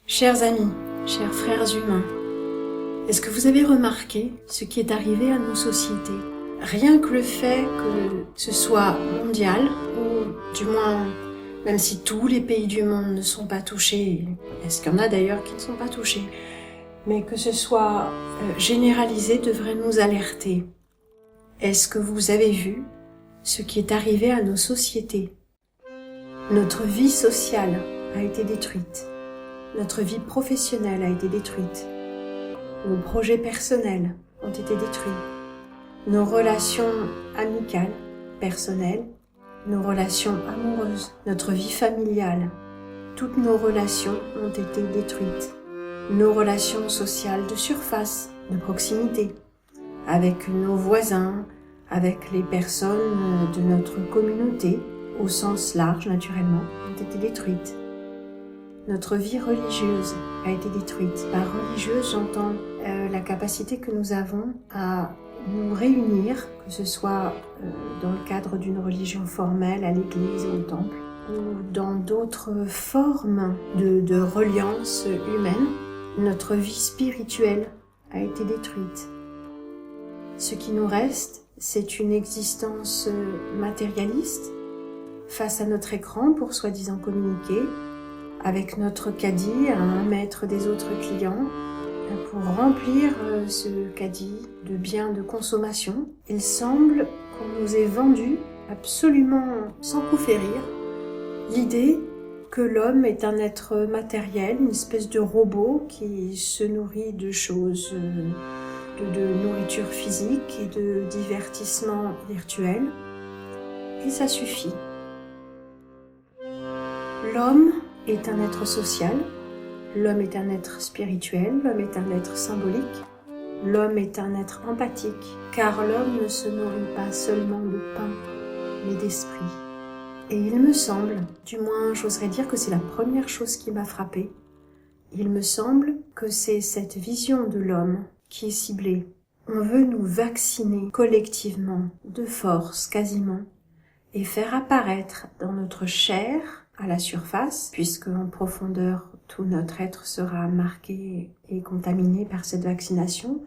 Chers amis, chers frères humains, est-ce que vous avez remarqué ce qui est arrivé à nos sociétés? Rien que le fait que ce soit mondial, ou du moins, même si tous les pays du monde ne sont pas touchés, est-ce qu'il y en a d'ailleurs qui ne sont pas touchés, mais que ce soit généralisé devrait nous alerter. Est-ce que vous avez vu ce qui est arrivé à nos sociétés? Notre vie sociale a été détruite. Notre vie professionnelle a été détruite. Nos projets personnels ont été détruits. Nos relations amicales, personnelles, nos relations amoureuses, notre vie familiale, toutes nos relations ont été détruites. Nos relations sociales de surface, de proximité, avec nos voisins, avec les personnes de notre communauté, au sens large naturellement, ont été détruites. Notre vie religieuse a été détruite. Par religieuse, j'entends la capacité que nous avons à nous réunir, que ce soit dans le cadre d'une religion formelle à l'église ou au temple, ou dans d'autres formes de reliance humaine. Notre vie spirituelle a été détruite. Ce qui nous reste, c'est une existence matérialiste face à notre écran pour soi-disant communiquer, avec notre caddie à 1 mètre des autres clients pour remplir ce caddie de biens de consommation. Il semble qu'on nous ait vendu, absolument sans coup férir, l'idée que l'homme est un être matériel, une espèce de robot qui se nourrit de choses, de nourriture physique et de divertissement virtuel. Et ça suffit. L'homme est un être social, l'homme est un être spirituel, l'homme est un être symbolique, l'homme est un être empathique, car l'homme ne se nourrit pas seulement de pain, mais d'esprit. Et il me semble, du moins j'oserais dire que c'est la première chose qui m'a frappée, il me semble que c'est cette vision de l'homme qui est ciblée. On veut nous vacciner collectivement, de force quasiment, et faire apparaître dans notre chair, à la surface, puisque en profondeur, tout notre être sera marqué et contaminé par cette vaccination,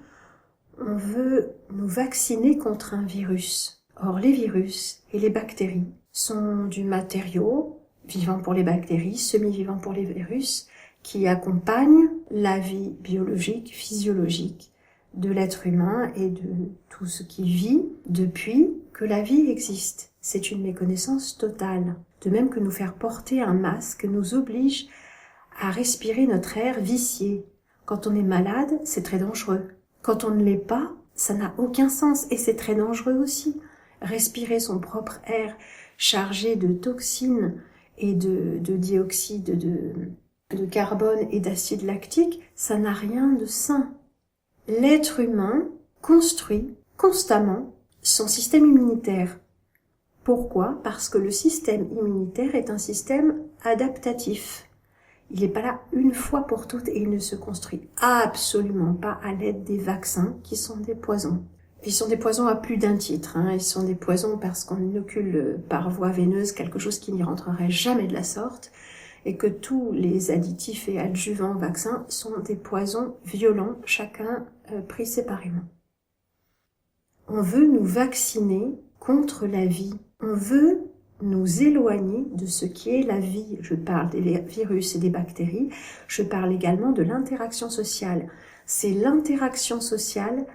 on veut nous vacciner contre un virus. Or, les virus et les bactéries sont du matériau vivant pour les bactéries, semi-vivant pour les virus, qui accompagne la vie biologique, physiologique de l'être humain et de tout ce qui vit depuis que la vie existe. C'est une méconnaissance totale. De même que nous faire porter un masque nous oblige à respirer notre air vicié. Quand on est malade, c'est très dangereux. Quand on ne l'est pas, ça n'a aucun sens et c'est très dangereux aussi. Respirer son propre air chargé de toxines et de dioxyde de carbone et d'acide lactique, ça n'a rien de sain. L'être humain construit constamment son système immunitaire. Pourquoi? Parce que le système immunitaire est un système adaptatif. Il n'est pas là une fois pour toutes et il ne se construit absolument pas à l'aide des vaccins qui sont des poisons. Ils sont des poisons à plus d'un titre. Ils sont des poisons parce qu'on inocule par voie veineuse quelque chose qui n'y rentrerait jamais de la sorte et que tous les additifs et adjuvants vaccins sont des poisons violents, chacun pris séparément. On veut nous vacciner contre la vie. On veut nous éloigner de ce qui est la vie. Je parle des virus et des bactéries. Je parle également de l'interaction sociale. C'est l'interaction sociale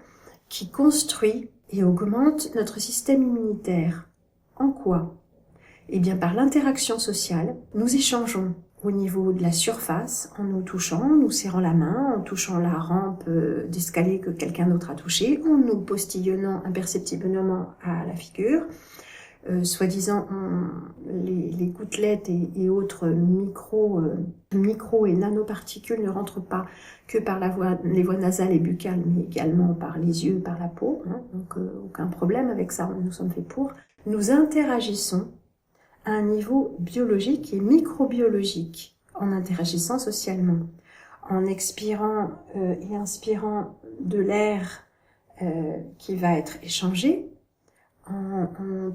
qui construit et augmente notre système immunitaire. En quoi? Eh bien, par l'interaction sociale, nous échangeons au niveau de la surface, en nous touchant, nous serrant la main, en touchant la rampe d'escalier que quelqu'un d'autre a touchée, en nous postillonnant imperceptiblement à la figure, soi-disant les gouttelettes et autres micro et nanoparticules ne rentrent pas que par les voies nasales et buccales, mais également par les yeux, par la peau, hein, donc aucun problème avec ça, nous sommes faits pour. Nous interagissons à un niveau biologique et microbiologique, en interagissant socialement, en expirant et inspirant de l'air qui va être échangé, en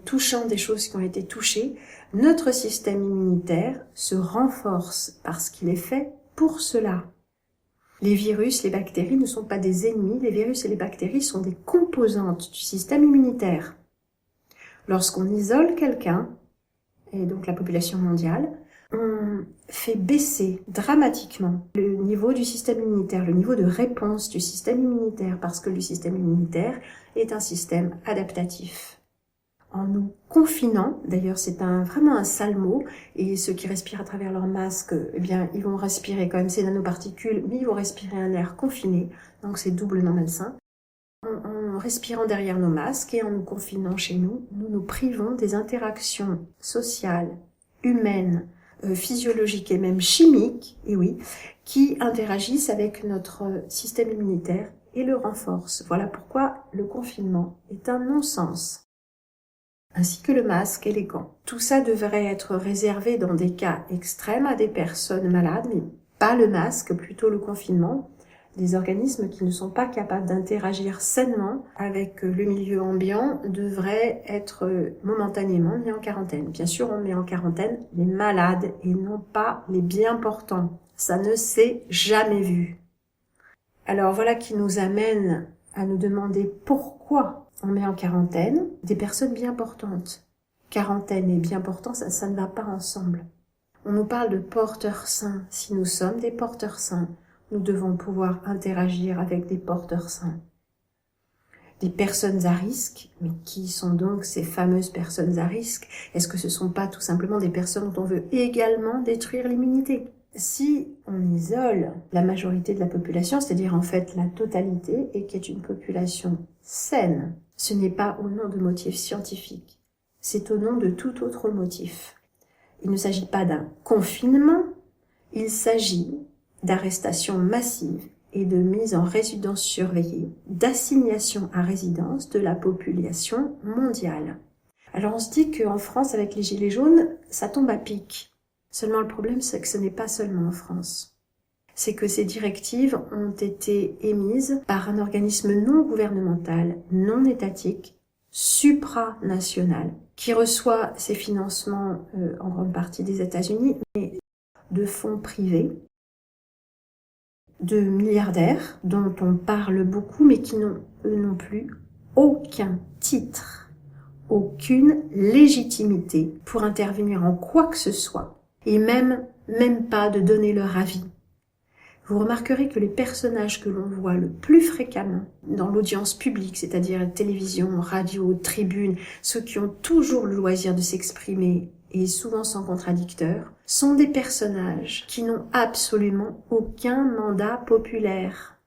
touchant des choses qui ont été touchées, notre système immunitaire se renforce parce qu'il est fait pour cela. Les virus, les bactéries ne sont pas des ennemis, les virus et les bactéries sont des composantes du système immunitaire. Lorsqu'on isole quelqu'un, et donc la population mondiale, on fait baisser dramatiquement le niveau du système immunitaire, le niveau de réponse du système immunitaire, parce que le système immunitaire est un système adaptatif. En nous confinant, d'ailleurs c'est vraiment un sale mot, et ceux qui respirent à travers leur masque, eh bien ils vont respirer quand même ces nanoparticules, mais ils vont respirer un air confiné, donc c'est doublement malsain. En respirant derrière nos masques et en nous confinant chez nous, nous nous privons des interactions sociales, humaines, physiologiques et même chimiques, et oui, qui interagissent avec notre système immunitaire et le renforcent. Voilà pourquoi le confinement est un non-sens. Ainsi que le masque et les gants. Tout ça devrait être réservé dans des cas extrêmes à des personnes malades, mais pas le masque, plutôt le confinement. Des organismes qui ne sont pas capables d'interagir sainement avec le milieu ambiant devraient être momentanément mis en quarantaine. Bien sûr, on met en quarantaine les malades et non pas les bien portants. Ça ne s'est jamais vu. Alors voilà qui nous amène à nous demander pourquoi on met en quarantaine des personnes bien portantes. Quarantaine et bien portant, ça ne va pas ensemble. On nous parle de porteurs sains. Si nous sommes des porteurs sains, nous devons pouvoir interagir avec des porteurs sains. Des personnes à risque, mais qui sont donc ces fameuses personnes à risque? Est-ce que ce ne sont pas tout simplement des personnes dont on veut également détruire l'immunité? Si on isole la majorité de la population, c'est-à-dire en fait la totalité, et qui est une population saine, ce n'est pas au nom de motifs scientifiques, c'est au nom de tout autre motif. Il ne s'agit pas d'un confinement, il s'agit d'arrestation massive et de mise en résidence surveillée, d'assignation à résidence de la population mondiale. Alors on se dit qu'en France, avec les gilets jaunes, ça tombe à pic. Seulement le problème, c'est que ce n'est pas seulement en France. C'est que ces directives ont été émises par un organisme non gouvernemental, non étatique, supranational, qui reçoit ses financements en grande partie des États-Unis, mais de fonds privés, de milliardaires dont on parle beaucoup mais qui n'ont eux non plus aucun titre, aucune légitimité pour intervenir en quoi que ce soit et même pas de donner leur avis. Vous remarquerez que les personnages que l'on voit le plus fréquemment dans l'audience publique, c'est-à-dire télévision, radio, tribune, ceux qui ont toujours le loisir de s'exprimer et souvent sans contradicteur, sont des personnages qui n'ont absolument aucun mandat populaire.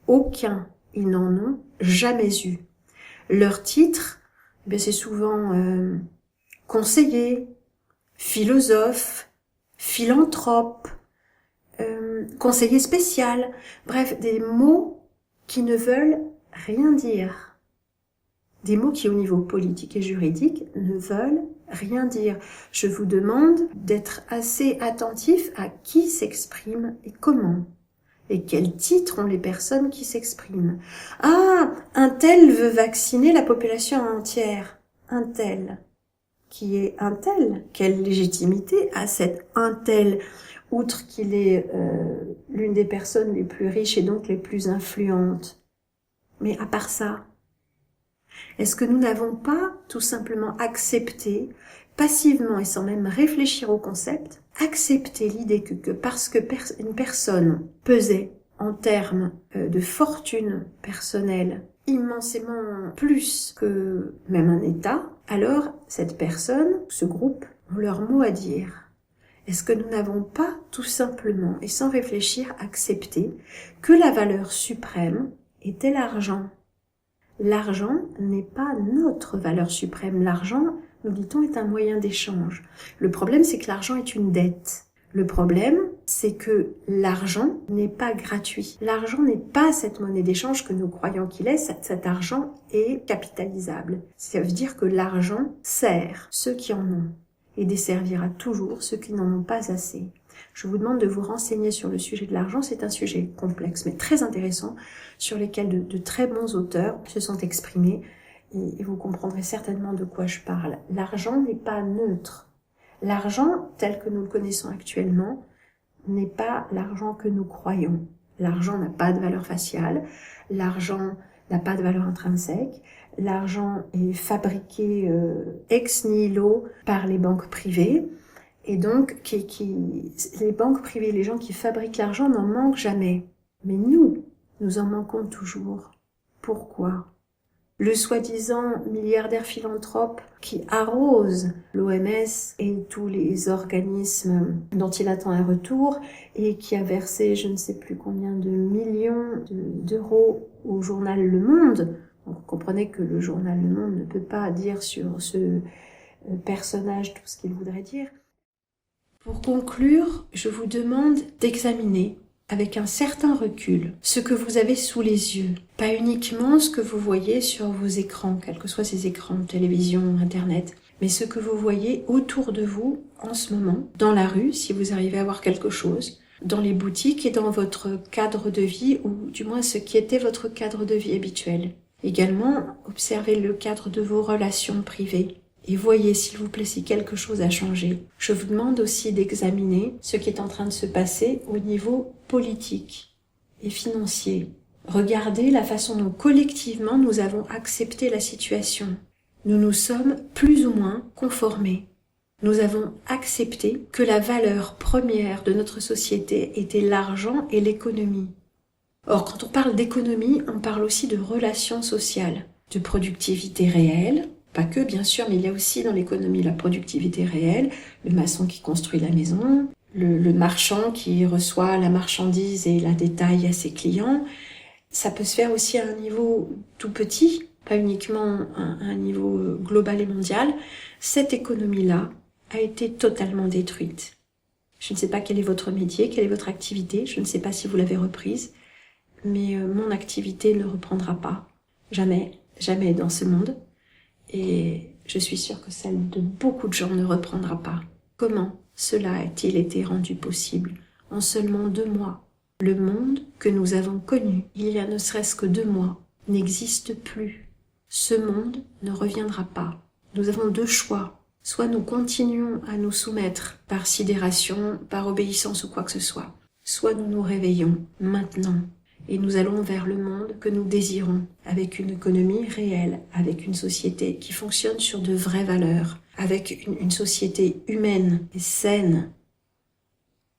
Aucun. Ils n'en ont jamais eu. Leur titre, c'est souvent conseiller, philosophe, philanthrope, conseiller spécial, bref, des mots qui ne veulent rien dire. Des mots qui, au niveau politique et juridique, ne veulent rien dire. Je vous demande d'être assez attentif à qui s'exprime et comment. Et quel titre ont les personnes qui s'expriment. Ah, un tel veut vacciner la population entière. Un tel. Qui est un tel? Quelle légitimité a cet un tel? Outre qu'il est l'une des personnes les plus riches et donc les plus influentes. Mais à part ça, est-ce que nous n'avons pas tout simplement accepté, passivement et sans même réfléchir au concept, accepter l'idée que parce que une personne pesait en termes de fortune personnelle immensément plus que même un État, alors cette personne, ce groupe, ont leur mot à dire. Est-ce que nous n'avons pas tout simplement et sans réfléchir accepté que la valeur suprême était l'argent? L'argent n'est pas notre valeur suprême. L'argent nous dit-on, est un moyen d'échange. Le problème, c'est que l'argent est une dette. Le problème, c'est que l'argent n'est pas gratuit. L'argent n'est pas cette monnaie d'échange que nous croyons qu'il est. Cet argent est capitalisable. Ça veut dire que l'argent sert ceux qui en ont et desservira toujours ceux qui n'en ont pas assez. Je vous demande de vous renseigner sur le sujet de l'argent. C'est un sujet complexe mais très intéressant sur lequel de très bons auteurs se sont exprimés et vous comprendrez certainement de quoi je parle. L'argent n'est pas neutre. L'argent, tel que nous le connaissons actuellement, n'est pas l'argent que nous croyons. L'argent n'a pas de valeur faciale, l'argent n'a pas de valeur intrinsèque, l'argent est fabriqué ex nihilo par les banques privées, et donc les banques privées, les gens qui fabriquent l'argent n'en manquent jamais. Mais nous en manquons toujours. Pourquoi ? Le soi-disant milliardaire philanthrope qui arrose l'OMS et tous les organismes dont il attend un retour et qui a versé je ne sais plus combien de millions d'euros au journal Le Monde. Donc, vous comprenez que le journal Le Monde ne peut pas dire sur ce personnage tout ce qu'il voudrait dire. Pour conclure, je vous demande d'examiner avec un certain recul ce que vous avez sous les yeux, pas uniquement ce que vous voyez sur vos écrans, quels que soient ces écrans, télévision, internet, mais ce que vous voyez autour de vous en ce moment, dans la rue, si vous arrivez à voir quelque chose, dans les boutiques et dans votre cadre de vie, ou du moins ce qui était votre cadre de vie habituel. Également, observez le cadre de vos relations privées. Et voyez, s'il vous plaît, si quelque chose a changé. Je vous demande aussi d'examiner ce qui est en train de se passer au niveau politique et financier. Regardez la façon dont collectivement nous avons accepté la situation. Nous nous sommes plus ou moins conformés. Nous avons accepté que la valeur première de notre société était l'argent et l'économie. Or, quand on parle d'économie, on parle aussi de relations sociales, de productivité réelle, pas que, bien sûr, mais il y a aussi dans l'économie la productivité réelle, le maçon qui construit la maison, le marchand qui reçoit la marchandise et la détaille à ses clients. Ça peut se faire aussi à un niveau tout petit, pas uniquement à un niveau global et mondial. Cette économie-là a été totalement détruite. Je ne sais pas quel est votre métier, quelle est votre activité, je ne sais pas si vous l'avez reprise, mais mon activité ne reprendra pas. Jamais, jamais dans ce monde. Et je suis sûre que celle de beaucoup de gens ne reprendra pas. Comment cela a-t-il été rendu possible en seulement 2 mois? Le monde que nous avons connu il y a ne serait-ce que 2 mois n'existe plus. Ce monde ne reviendra pas. Nous avons 2 choix. Soit nous continuons à nous soumettre par sidération, par obéissance ou quoi que ce soit. Soit nous nous réveillons maintenant. Et nous allons vers le monde que nous désirons, avec une économie réelle, avec une société qui fonctionne sur de vraies valeurs, avec une société humaine et saine.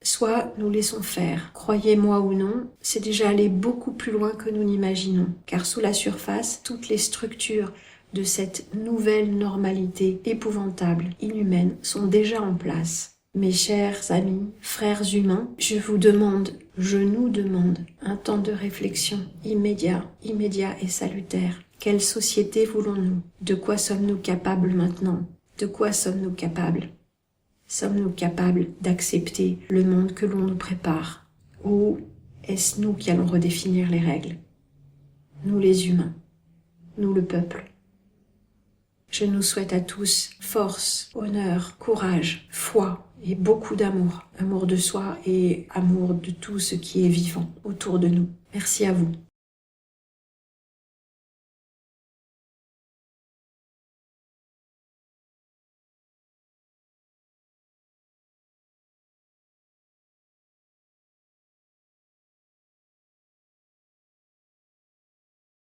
Soit nous laissons faire. Croyez-moi ou non, c'est déjà aller beaucoup plus loin que nous n'imaginons, car sous la surface, toutes les structures de cette nouvelle normalité épouvantable, inhumaine, sont déjà en place. Mes chers amis, frères humains, je nous demande un temps de réflexion immédiat et salutaire. Quelle société voulons-nous? De quoi sommes-nous capables maintenant? De quoi sommes-nous capables? Sommes-nous capables d'accepter le monde que l'on nous prépare? Ou est-ce nous qui allons redéfinir les règles? Nous les humains, nous le peuple. Je nous souhaite à tous force, honneur, courage, foi et beaucoup d'amour. Amour de soi et amour de tout ce qui est vivant autour de nous. Merci à vous.